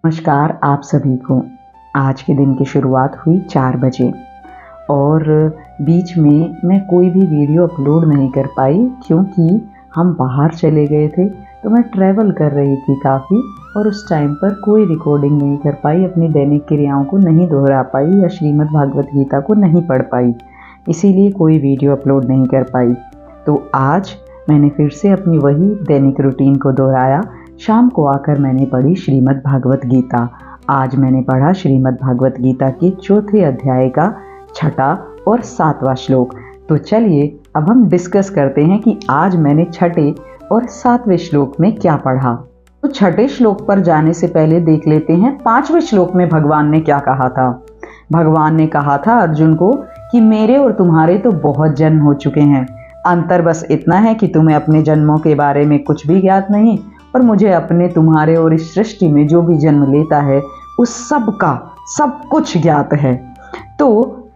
नमस्कार आप सभी को। आज के दिन की शुरुआत हुई 4 बजे और बीच में मैं कोई भी वीडियो अपलोड नहीं कर पाई क्योंकि हम बाहर चले गए थे। तो मैं ट्रैवल कर रही थी काफ़ी और उस टाइम पर कोई रिकॉर्डिंग नहीं कर पाई, अपनी दैनिक क्रियाओं को नहीं दोहरा पाई या श्रीमद् भागवत गीता को नहीं पढ़ पाई, इसीलिए कोई वीडियो अपलोड नहीं कर पाई। तो आज मैंने फिर से अपनी वही दैनिक रूटीन को दोहराया। शाम को आकर मैंने पढ़ी श्रीमद् भागवत गीता। आज मैंने पढ़ा श्रीमद् भागवत गीता के 4थे अध्याय का 6ठा और 7वां श्लोक। तो चलिए अब हम डिस्कस करते हैं कि आज मैंने 6ठे और 7वें श्लोक में क्या पढ़ा। तो 6ठे श्लोक पर जाने से पहले देख लेते हैं 5वें श्लोक में भगवान ने क्या कहा था। भगवान ने कहा था अर्जुन को कि मेरे और तुम्हारे तो बहुत जन्म हो चुके हैं, अंतर बस इतना है कि तुम्हें अपने जन्मों के बारे में कुछ भी ज्ञात नहीं और मुझे अपने, तुम्हारे और इस सृष्टि में जो भी जन्म लेता है उस सब का सब कुछ ज्ञात है। तो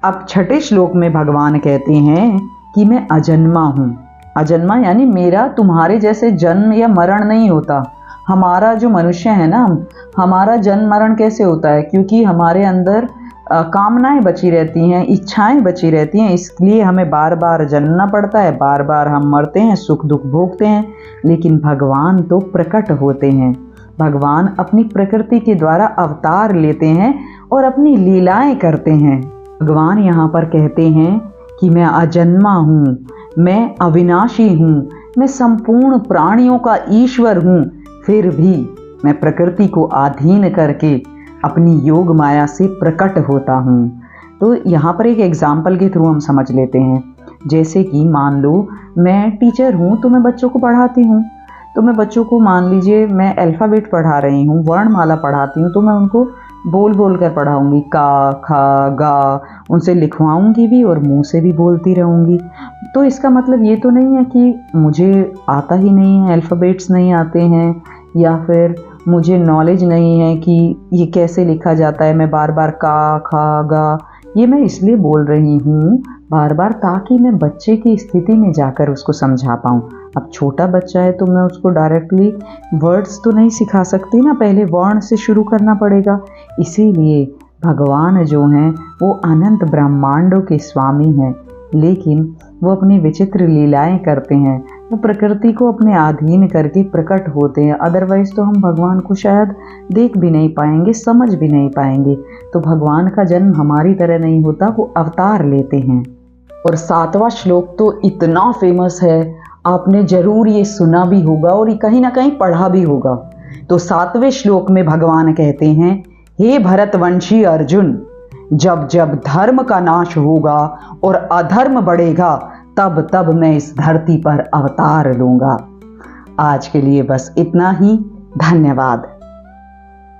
अब 6ठे श्लोक में भगवान कहते हैं कि मैं अजन्मा हूँ। अजन्मा यानी मेरा तुम्हारे जैसे जन्म या मरण नहीं होता। हमारा जो मनुष्य है ना, हमारा जन्म मरण कैसे होता है? क्योंकि हमारे अंदर कामनाएं बची रहती हैं, इच्छाएं बची रहती हैं, इसलिए हमें बार बार जन्मना पड़ता है, बार बार हम मरते हैं, सुख दुख भोगते हैं। लेकिन भगवान तो प्रकट होते हैं। भगवान अपनी प्रकृति के द्वारा अवतार लेते हैं और अपनी लीलाएं करते हैं। भगवान यहाँ पर कहते हैं कि मैं अजन्मा हूँ, मैं अविनाशी हूँ, मैं संपूर्ण प्राणियों का ईश्वर हूँ, फिर भी मैं प्रकृति को अधीन करके अपनी योग माया से प्रकट होता हूँ। तो यहाँ पर एक एग्जाम्पल के थ्रू हम समझ लेते हैं। जैसे कि मान लो मैं टीचर हूँ तो मैं बच्चों को पढ़ाती हूँ। तो मैं बच्चों को, मान लीजिए मैं अल्फ़ाबेट पढ़ा रही हूँ, वर्णमाला पढ़ाती हूँ, तो मैं उनको बोल बोल कर पढ़ाऊँगी, का खा गा, उनसे लिखवाऊँगी भी और मुँह से भी बोलती रहूँगी। तो इसका मतलब ये तो नहीं है कि मुझे आता ही नहीं है, अल्फ़ाबेट्स नहीं आते हैं, या फिर मुझे नॉलेज नहीं है कि ये कैसे लिखा जाता है। मैं बार बार का खा गा ये मैं इसलिए बोल रही हूँ बार बार ताकि मैं बच्चे की स्थिति में जाकर उसको समझा पाऊँ। अब छोटा बच्चा है तो मैं उसको डायरेक्टली वर्ड्स तो नहीं सिखा सकती ना, पहले वर्ण से शुरू करना पड़ेगा। इसीलिए भगवान जो हैं वो अनंत ब्रह्मांडों के स्वामी हैं, लेकिन वो अपनी विचित्र लीलाएं करते हैं। वो प्रकृति को अपने अधीन करके प्रकट होते हैं। अदरवाइज तो हम भगवान को शायद देख भी नहीं पाएंगे, समझ भी नहीं पाएंगे। तो भगवान का जन्म हमारी तरह नहीं होता, वो अवतार लेते हैं। और 7वां श्लोक तो इतना फेमस है, आपने जरूर ये सुना भी होगा और ये कहीं ना कहीं पढ़ा भी होगा। तो 7वें श्लोक में भगवान कहते हैं, हे भरतवंशी अर्जुन, जब जब धर्म का नाश होगा और अधर्म बढ़ेगा तब तब मैं इस धरती पर अवतार लूंगा। आज के लिए बस इतना ही। धन्यवाद।